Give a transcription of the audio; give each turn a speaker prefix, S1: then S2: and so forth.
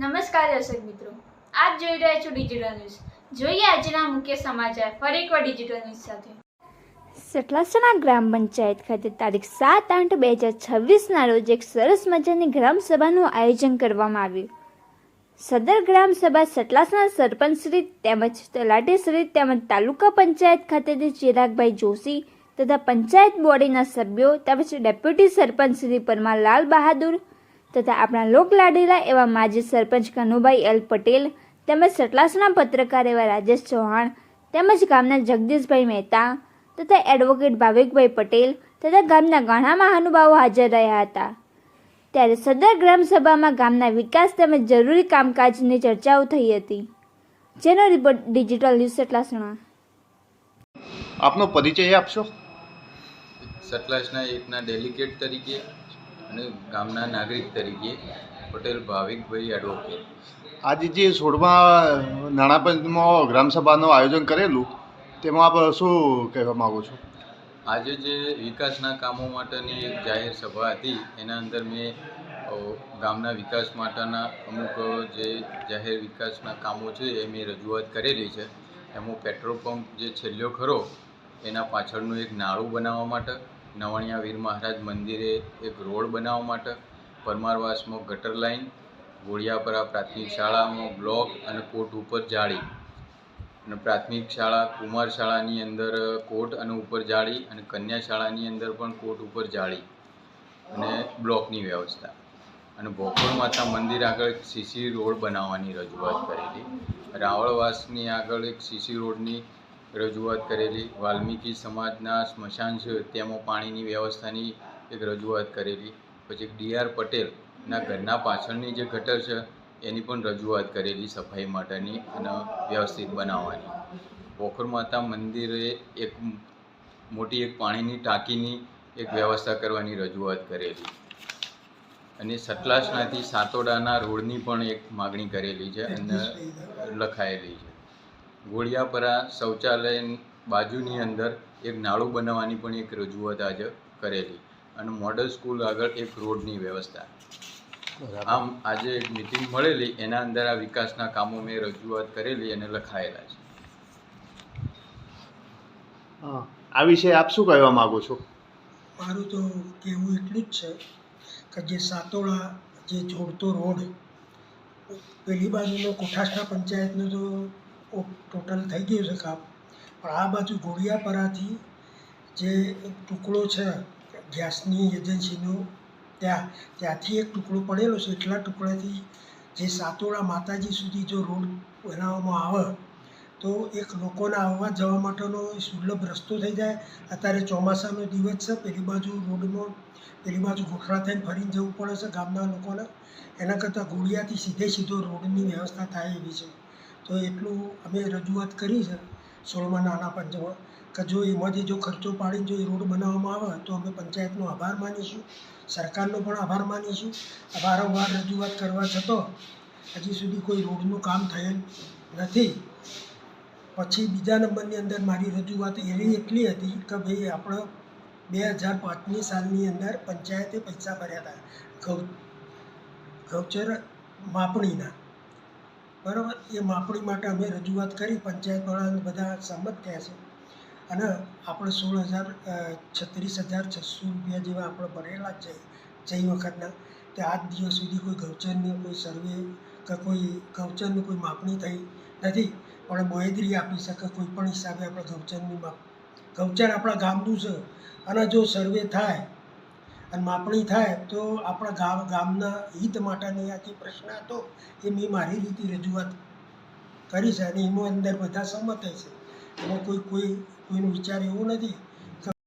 S1: નમસ્કાર દર્શક મિત્રો, આપ જોઈ રહ્યા છો ડિજિટલ ન્યૂઝ. જોઈએ આજના મુખ્ય સમાચાર ફરી એકવાર ડિજિટલ ન્યૂઝ સાથે.
S2: સતલાસણા ગ્રામ પંચાયત ખાતે તારીખ 7/8/2026ના રોજ એક સરસ મજાની ગ્રામસભાનું આયોજન કરવામાં આવ્યું. સદર ગ્રામસભા સતલાસણા સરપંચશ્રી તેમજ તલાટીશ્રી તેમજ તાલુકા પંચાયત ખાતેથી ચિરાગભાઈ જોશી તથા પંચાયત બોડીના સભ્યો તેમજ ડેપ્યુટી સરપંચ શ્રી પરમાર લાલ બહાદુર તથા આપણા લોકલાડીલા એવા માજી સરપંચ કનુભાઈ એલ પટેલ તેમજ સતલાસણા પત્રકાર એવા રાજેશ ચૌહાણ તેમજ ગામના જગદીશભાઈ મહેતા તથા એડવોકેટ ભાવિકભાઈ પટેલ તથા ગામના ઘણા મહાનુભાવો હાજર રહ્યા હતા. ત્યારે સદર ગ્રામસભામાં ગામના વિકાસ તેમજ જરૂરી કામકાજની ચર્ચાઓ થઈ હતી. જેનો રિપોર્ટ ડિજિટલ ન્યૂઝ સતલાસણા.
S3: આપનો પરિચય આપશો?
S4: સતલાસણા એકના ડેલિગેટ તરીકે અને ગામના નાગરિક તરીકે પટેલ ભાવિકભાઈ એડવોકેટ.
S3: આજે જે 16મા નાણાં પંચમાં ગ્રામસભાનું આયોજન કરેલું તેમાં આપ શું કહેવા માગો છો?
S4: આજે જે વિકાસના કામો માટેની એક જાહેર સભા હતી એના અંદર મેં ગામના વિકાસ માટેના અમુક જે જાહેર વિકાસના કામો છે એ મેં રજૂઆત કરેલી છે. એમાં પેટ્રોલ પંપ જે છેલ્લો ખરો એના પાછળનું એક નાળું બનાવવા માટે, નવણિયા વીર મહારાજ મંદિરે એક રોડ બનાવવા માટે, પરમારવાસમાં ગટર લાઇન, ગોળિયાપરા પ્રાથમિક શાળામાં બ્લોક અને કોટ ઉપર જાળી, અને પ્રાથમિક શાળા કુમાર શાળાની અંદર કોટ અને ઉપર જાળી, અને કન્યા શાળાની અંદર પણ કોટ ઉપર જાળી અને બ્લોકની વ્યવસ્થા, અને ભોકર માતા મંદિર આગળ એક સીસી રોડ બનાવવાની રજૂઆત કરેલી. રાવળવાસની આગળ એક સીસી રોડની રજૂઆત કરેલી. વાલ્મીકી સમાજના સ્મશાન છે તેમાં પાણીની વ્યવસ્થાની એક રજૂઆત કરેલી. પછી ડી.આર. પટેલના ઘરના પાછળની જે ગટર છે એની પણ રજૂઆત કરેલી સફાઈ માટેની અને વ્યવસ્થિત બનાવવાની. ભોકર માતા મંદિરે એક મોટી એક પાણીની ટાંકીની એક વ્યવસ્થા કરવાની રજૂઆત કરેલી. અને સતલાસણાથી સાતોડાના રોડની પણ એક માગણી કરેલી છે અને લખાયેલી છે. ગોળિયાપરા શૌચાલય બાજુની અંદર એક નાળું બનાવવાની પણ એક રજૂઆત આજે કરેલી, અને મોડલ સ્કૂલ આગળ એક રોડની વ્યવસ્થા. આમ આજે એક મિટિંગ મળેલી એના અંદર આ વિકાસના કામો મેં રજૂઆત કરેલી અને લખાયેલા છે.
S3: આ વિશે આપ શું કહેવા માગો છો?
S5: મારું તો કહેવું એટલું જ છે કે જે સાતોડા જે જોડતો રોડ પેલી બાજુનો કોઠાસણા પંચાયતનો તો ટોટલ થઈ ગયું છે કામ, પણ આ બાજુ ગોળિયાપરાથી જે ટુકડો છે ગેસની એજન્સીનો ત્યાંથી એક ટુકડો પડેલો છે. એટલા ટુકડાથી જે સાતોડા માતાજી સુધી જો રોડ બનાવવામાં આવે તો એક લોકોના આવવા જવા માટેનો સુલભ રસ્તો થઈ જાય. અત્યારે ચોમાસાનો દિવસ છે, પેલી બાજુ રોડમાં પેલી બાજુ ગોખરા થઈને ફરીને જવું પડે છે ગામના લોકોને. એના કરતાં ગોળિયાથી સીધો રોડની વ્યવસ્થા થાય એવી છે. તો એટલું અમે રજૂઆત કરી છે 16મા નાણાં પંચમાં કે જો એમાંથી જો ખર્ચો પાડીને જો એ રોડ બનાવવામાં આવે તો અમે પંચાયતનો આભાર માનીશું, સરકારનો પણ આભાર માનીશું. વારંવાર રજૂઆત કરવા છતાં હજી સુધી કોઈ રોડનું કામ થયેલ નથી. પછી બીજા નંબરની અંદર મારી રજૂઆત એટલી હતી કે ભાઈ આપણે 2005ની સાલની અંદર પંચાયતે પૈસા ભર્યા હતા ગૌચર માપણીના, બરાબર. એ માપણી માટે અમે રજૂઆત કરી, પંચાયતવાળા બધા સંમત થયા છે, અને આપણે 36,600 રૂપિયા જેવા આપણે ભરેલા જ છે જઈ વખતના. તે આજ દિવસ સુધી કોઈ ગૌચરની કોઈ સર્વે કે કોઈ ગૌચરની કોઈ માપણી થઈ નથી. પણ બોહેદરી આપી શકે કોઈ પણ હિસાબે આપણે ગૌચરની ગૌચર આપણા ગામનું છે, અને જો સર્વે થાય અને માપણી થાય તો આપણા ગામના હિત માટેની આ જે પ્રશ્ન હતો એ મેં મારી રીતે રજૂઆત કરી છે, અને એમાં અંદર બધા સંમત છે. એમાં કોઈનો વિચાર એવો નથી